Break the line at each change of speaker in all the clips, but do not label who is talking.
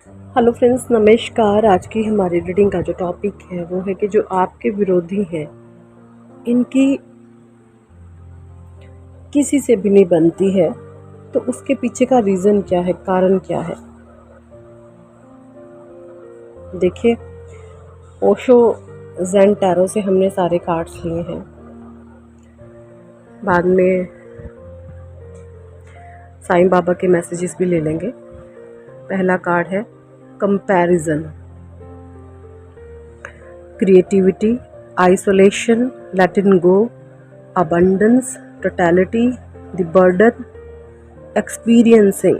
Hello friends, नमस्कार। आज की हमारी रीडिंग का जो टॉपिक है वो है कि जो आपके विरोधी हैं इनकी किसी से भी नहीं बनती है, तो उसके पीछे का रीज़न क्या है, कारण क्या है। देखिए, ओशो ज़ेन टैरो से हमने सारे कार्ड्स लिए हैं। बाद में साईं बाबा के मैसेजेस भी ले लेंगे। पहला कार्ड है comparison, creativity, isolation, letting go, abundance, totality, the burden, experiencing,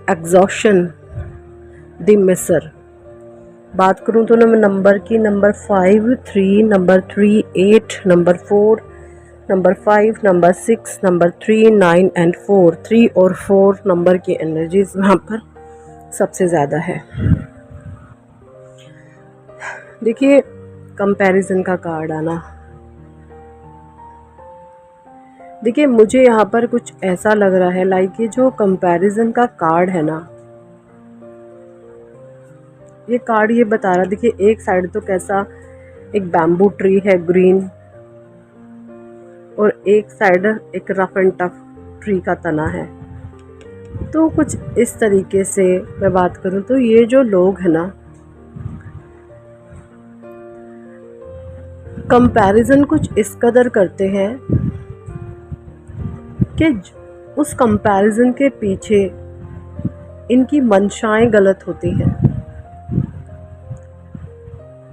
exhaustion, the misser। बात करूँ तो नंबर की, number 5, 3, number 3, 8, number 4, number 5, number 6, number 3, 9 and 4। 3 और 4 नंबर की एनर्जीज वहाँ पर सबसे ज़्यादा है। देखिए, कंपैरिजन का कार्ड आना, देखिए मुझे यहाँ पर कुछ ऐसा लग रहा है लाइक ये जो कंपैरिजन का कार्ड है ना, ये कार्ड ये बता रहा, देखिए एक साइड तो कैसा एक बैम्बू ट्री है ग्रीन, और एक साइड एक रफ एंड टफ ट्री का तना है। तो कुछ इस तरीके से मैं बात करूँ तो ये जो लोग हैं ना, कंपैरिजन कुछ इस कदर करते हैं कि उस कंपैरिजन के पीछे इनकी मंशाएं गलत होती हैं।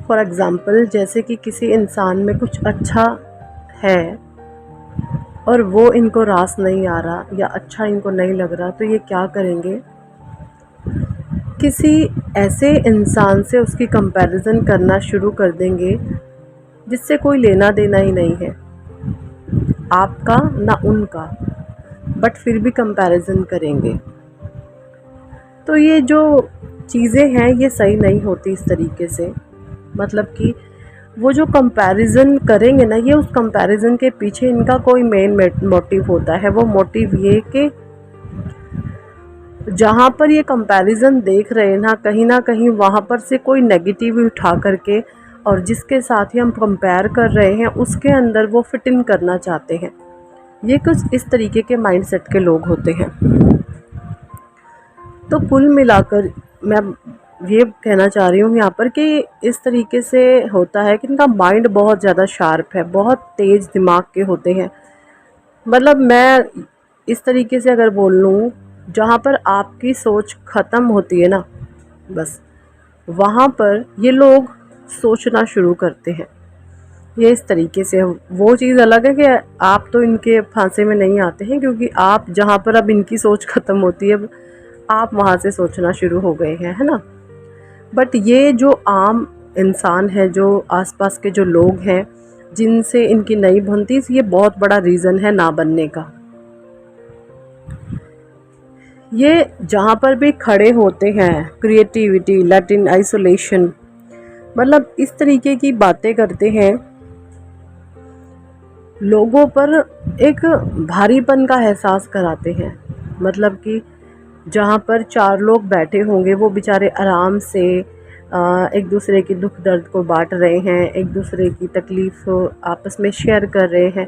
फॉर एग्ज़ाम्पल, जैसे कि किसी इंसान में कुछ अच्छा है और वो इनको रास नहीं आ रहा या अच्छा इनको नहीं लग रहा, तो ये क्या करेंगे, किसी ऐसे इंसान से उसकी कंपैरिजन करना शुरू कर देंगे जिससे कोई लेना देना ही नहीं है, आपका ना उनका, बट फिर भी कंपैरिजन करेंगे। तो ये जो चीज़ें हैं ये सही नहीं होती इस तरीके से। मतलब कि वो जो कंपैरिजन करेंगे ना, ये उस कंपैरिजन के पीछे इनका कोई मेन मोटिव होता है। वो मोटिव ये कि जहाँ पर ये कंपैरिजन देख रहे हैं ना कहीं वहाँ पर से कोई नेगेटिव उठा करके और जिसके साथ ही हम कंपेयर कर रहे हैं उसके अंदर वो फिट इन करना चाहते हैं। ये कुछ इस तरीके के माइंडसेट के लोग होते हैं। तो कुल मिलाकर मैं ये कहना चाह रही हूँ यहाँ पर कि इस तरीके से होता है कि इनका माइंड बहुत ज़्यादा शार्प है, बहुत तेज़ दिमाग के होते हैं। मतलब मैं इस तरीके से अगर बोल लूँ, जहाँ पर आपकी सोच ख़त्म होती है ना, बस वहाँ पर ये लोग सोचना शुरू करते हैं। ये इस तरीके से, वो चीज़ अलग है कि आप तो इनके फांसे में नहीं आते हैं, क्योंकि आप जहाँ पर अब इनकी सोच ख़त्म होती है आप वहाँ से सोचना शुरू हो गए हैं, है ना। बट ये जो आम इंसान है, जो आसपास के जो लोग हैं जिनसे इनकी नहीं बनती, ये बहुत बड़ा रीज़न है ना बनने का। ये जहाँ पर भी खड़े होते हैं, क्रिएटिविटी, लैटिन, आइसोलेशन, मतलब इस तरीके की बातें करते हैं, लोगों पर एक भारीपन का एहसास कराते हैं। मतलब कि जहाँ पर 4 लोग बैठे होंगे वो बेचारे आराम से एक दूसरे की दुख दर्द को बांट रहे हैं, एक दूसरे की तकलीफ़ आपस में शेयर कर रहे हैं,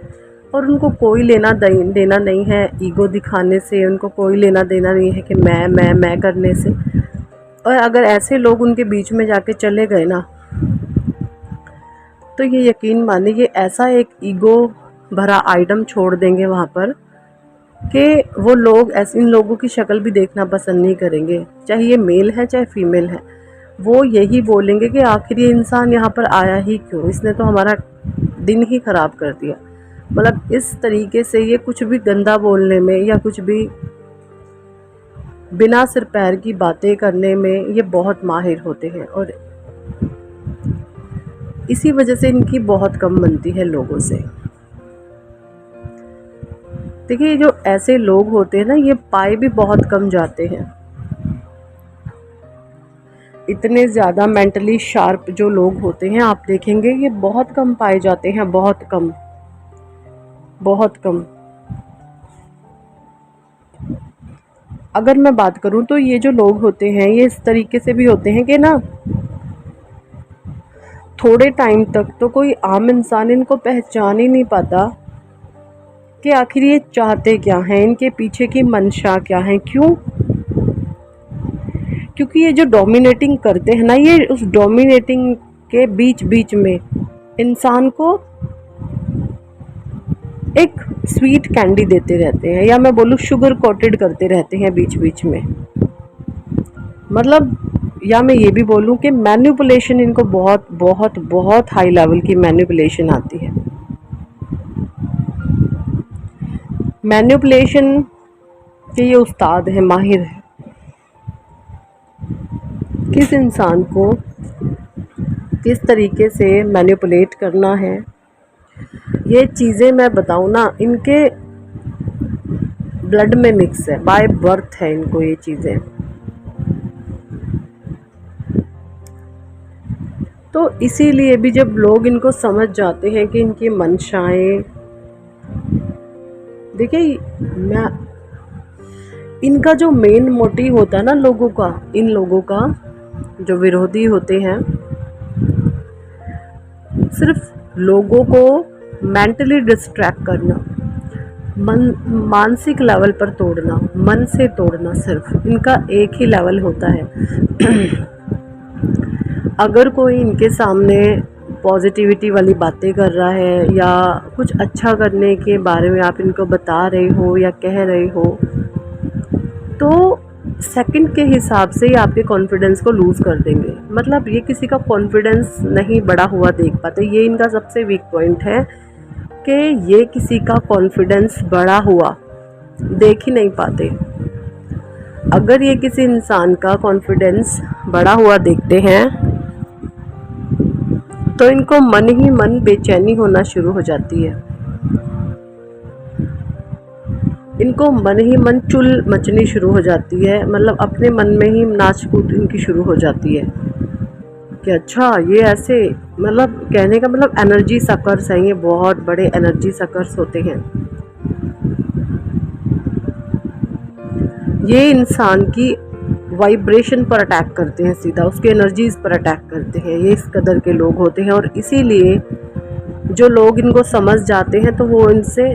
और उनको कोई लेना देना नहीं है ईगो दिखाने से, उनको कोई लेना देना नहीं है कि मैं करने से। और अगर ऐसे लोग उनके बीच में जाके चले गए ना, तो ये यकीन मानिए ये ऐसा एक ईगो भरा आइटम छोड़ देंगे वहाँ पर कि वो लोग ऐसे इन लोगों की शक्ल भी देखना पसंद नहीं करेंगे, चाहे ये मेल है चाहे फीमेल है। वो यही बोलेंगे कि आखिर ये इंसान यहाँ पर आया ही क्यों, इसने तो हमारा दिन ही ख़राब कर दिया। मतलब इस तरीके से ये कुछ भी गंदा बोलने में या कुछ भी बिना सिर पैर की बातें करने में ये बहुत माहिर होते हैं, और इसी वजह से इनकी बहुत कम बनती है लोगों से। देखिए, जो ऐसे लोग होते हैं ना, ये पाए भी बहुत कम जाते हैं। इतने ज़्यादा मेंटली शार्प जो लोग होते हैं आप देखेंगे ये बहुत कम पाए जाते हैं, बहुत कम, बहुत कम। अगर मैं बात करूं तो ये जो लोग होते हैं ये इस तरीके से भी होते हैं कि ना, थोड़े टाइम तक तो कोई आम इंसान इनको पहचान ही नहीं पाता कि आखिर ये चाहते क्या हैं, इनके पीछे की मंशा क्या है। क्यों? क्योंकि ये जो डोमिनेटिंग करते हैं ना, ये उस डोमिनेटिंग के बीच बीच में इंसान को एक स्वीट कैंडी देते रहते हैं, या मैं बोलूँ शुगर कोटेड करते रहते हैं बीच बीच में। मतलब, या मैं ये भी बोलूँ कि मैनिपुलेशन इनको बहुत बहुत बहुत हाई लेवल की मैनिपुलेशन आती है। मैनिपुलेशन के ये उस्ताद है, माहिर है। किस इंसान को किस तरीके से मैनिपुलेट करना है, ये चीज़ें मैं बताऊँ ना, इनके ब्लड में मिक्स है, बाय बर्थ है इनको ये चीज़ें। तो इसीलिए भी जब लोग इनको समझ जाते हैं कि इनकी मंशाएं, देखिए मैं, इनका जो मेन मोटिव होता है ना लोगों का, इन लोगों का जो विरोधी होते हैं, सिर्फ लोगों को मेंटली डिस्ट्रैक्ट करना, मानसिक लेवल पर तोड़ना, मन से तोड़ना, सिर्फ इनका एक ही लेवल होता है। अगर कोई इनके सामने पॉजिटिविटी वाली बातें कर रहा है या कुछ अच्छा करने के बारे में आप इनको बता रहे हो या कह रहे हो, तो सेकंड के हिसाब से ही आपके कॉन्फिडेंस को लूज़ कर देंगे। मतलब ये किसी का कॉन्फिडेंस नहीं बढ़ा हुआ देख पाते, ये इनका सबसे वीक पॉइंट है कि ये किसी का कॉन्फिडेंस बढ़ा हुआ देख ही नहीं पाते। अगर ये किसी इंसान का कॉन्फिडेंस बढ़ा हुआ देखते हैं तो इनको मन ही मन बेचैनी होना शुरू हो जाती है, इनको मन ही मन चुल मचनी शुरू हो जाती है। मतलब अपने मन में ही नाच कूद इनकी शुरू हो जाती है कि अच्छा ये ऐसे, मतलब कहने का मतलब एनर्जी सकर्स हैं, ये बहुत बड़े एनर्जी सकर्स होते हैं। ये इंसान की वाइब्रेशन पर अटैक करते हैं, सीधा उसके एनर्जीज पर अटैक करते हैं, ये इस कदर के लोग होते हैं। और इसीलिए जो लोग इनको समझ जाते हैं तो वो इनसे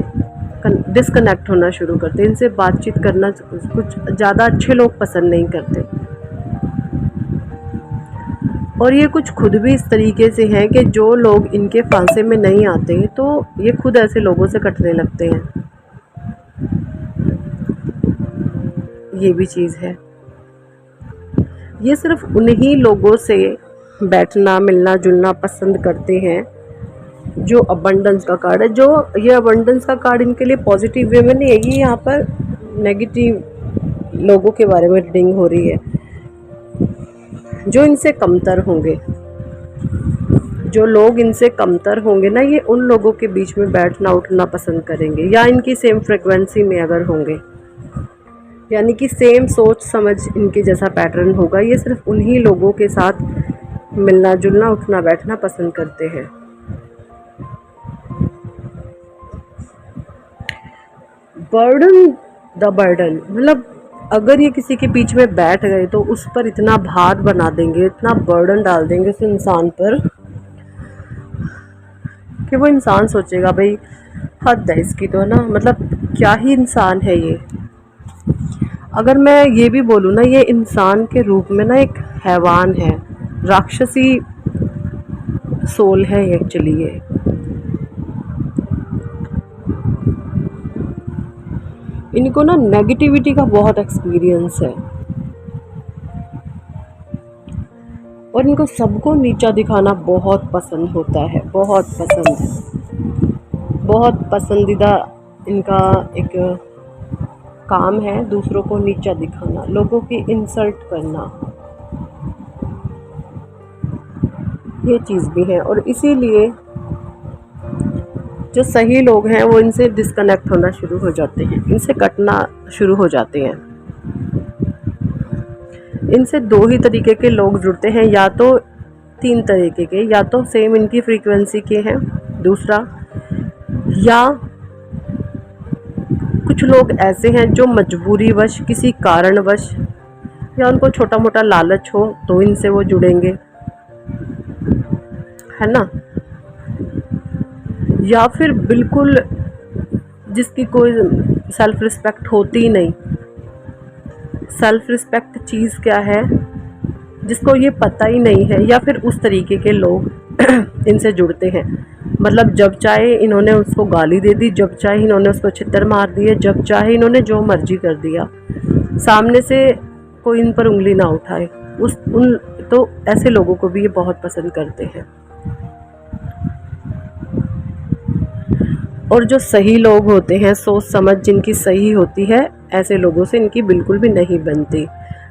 डिस्कनेक्ट होना शुरू करते हैं, इनसे बातचीत करना कुछ ज़्यादा अच्छे लोग पसंद नहीं करते। और ये कुछ खुद भी इस तरीके से हैं कि जो लोग इनके फांसे में नहीं आते तो ये खुद ऐसे लोगों से कटने लगते हैं। ये भी चीज़ है। ये सिर्फ उन्हीं लोगों से बैठना मिलना जुलना पसंद करते हैं जो अबंडेंस का कार्ड है। जो ये अबंडेंस का कार्ड इनके लिए पॉजिटिव वे में नहीं है, ये यहाँ पर नेगेटिव लोगों के बारे में रीडिंग हो रही है। जो इनसे कमतर होंगे, जो लोग इनसे कमतर होंगे ना, ये उन लोगों के बीच में बैठना उठना पसंद करेंगे, या इनकी सेम फ्रिक्वेंसी में अगर होंगे, यानी कि सेम सोच समझ इनके जैसा पैटर्न होगा, ये सिर्फ उन्हीं लोगों के साथ मिलना जुलना उठना बैठना पसंद करते हैं। बर्डन द बर्डन, मतलब अगर ये किसी के बीच में बैठ गए तो उस पर इतना भार बना देंगे, इतना बर्डन डाल देंगे उस इंसान पर कि वो इंसान सोचेगा भाई हद है इसकी तो, है ना, मतलब क्या ही इंसान है ये। अगर मैं ये भी बोलूँ ना, ये इंसान के रूप में ना एक हैवान है, राक्षसी सोल है एक्चुअली। ये इनको ना नेगेटिविटी का बहुत एक्सपीरियंस है और इनको सबको नीचा दिखाना बहुत पसंद होता है, बहुत पसंद है, बहुत पसंदीदा इनका एक काम है दूसरों को नीचा दिखाना, लोगों की इंसल्ट करना, ये चीज़ भी है। और इसीलिए जो सही लोग हैं वो इनसे डिस्कनेक्ट होना शुरू हो जाते हैं, इनसे कटना शुरू हो जाते हैं। इनसे दो ही तरीके के लोग जुड़ते हैं, या तो तीन तरीके के, या तो सेम इनकी फ्रीक्वेंसी के हैं, दूसरा या कुछ लोग ऐसे हैं जो मजबूरीवश, किसी कारणवश, या उनको छोटा मोटा लालच हो तो इनसे वो जुड़ेंगे, है ना। या फिर बिल्कुल जिसकी कोई सेल्फ रिस्पेक्ट होती ही नहीं। सेल्फ रिस्पेक्ट चीज़ क्या है, जिसको ये पता ही नहीं है, या फिर उस तरीके के लोग इनसे जुड़ते हैं। मतलब जब चाहे इन्होंने उसको गाली दे दी, जब चाहे इन्होंने उसको छित्तर मार दिए, जब चाहे इन्होंने जो मर्जी कर दिया, सामने से कोई इन पर उंगली ना उठाए। तो ऐसे लोगों को भी ये बहुत पसंद करते हैं। और जो सही लोग होते हैं, सोच समझ जिनकी सही होती है, ऐसे लोगों से इनकी बिल्कुल भी नहीं बनती।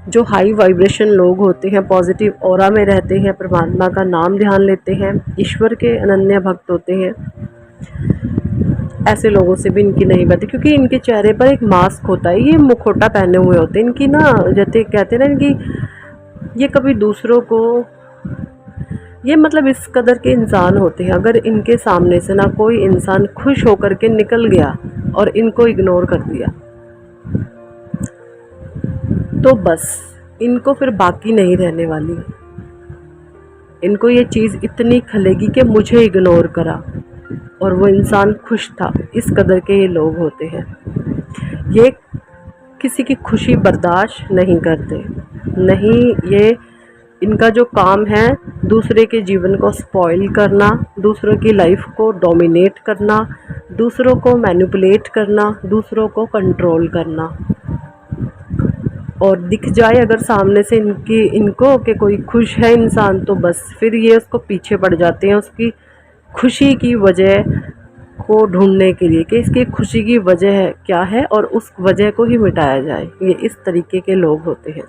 जो हाई वाइब्रेशन लोग होते हैं, पॉजिटिव ऑरा में रहते हैं, परमात्मा का नाम ध्यान लेते हैं, ईश्वर के अनन्य भक्त होते हैं, ऐसे लोगों से भी इनकी नहीं बनती। क्योंकि इनके चेहरे पर एक मास्क होता है, ये मुखौटा पहने हुए होते हैं। इनकी ना, जैसे कहते हैं ना, इनकी ये कभी दूसरों को, ये मतलब इस कदर के इंसान होते हैं, अगर इनके सामने से ना कोई इंसान खुश होकर के निकल गया और इनको इग्नोर कर दिया, तो बस इनको फिर बाकी नहीं रहने वाली। इनको ये चीज़ इतनी खलेगी कि मुझे इग्नोर करा और वो इंसान खुश था। इस कदर के ये लोग होते हैं। ये किसी की खुशी बर्दाश्त नहीं करते, नहीं, ये इनका जो काम है दूसरे के जीवन को स्पॉइल करना, दूसरों की लाइफ को डोमिनेट करना, दूसरों को मैनिपुलेट करना, दूसरों को कंट्रोल करना। और दिख जाए अगर सामने से इनको कि कोई खुश है इंसान, तो बस फिर ये उसको पीछे पड़ जाते हैं, उसकी खुशी की वजह को ढूंढने के लिए कि इसकी खुशी की वजह क्या है और उस वजह को ही मिटाया जाए। ये इस तरीके के लोग होते हैं।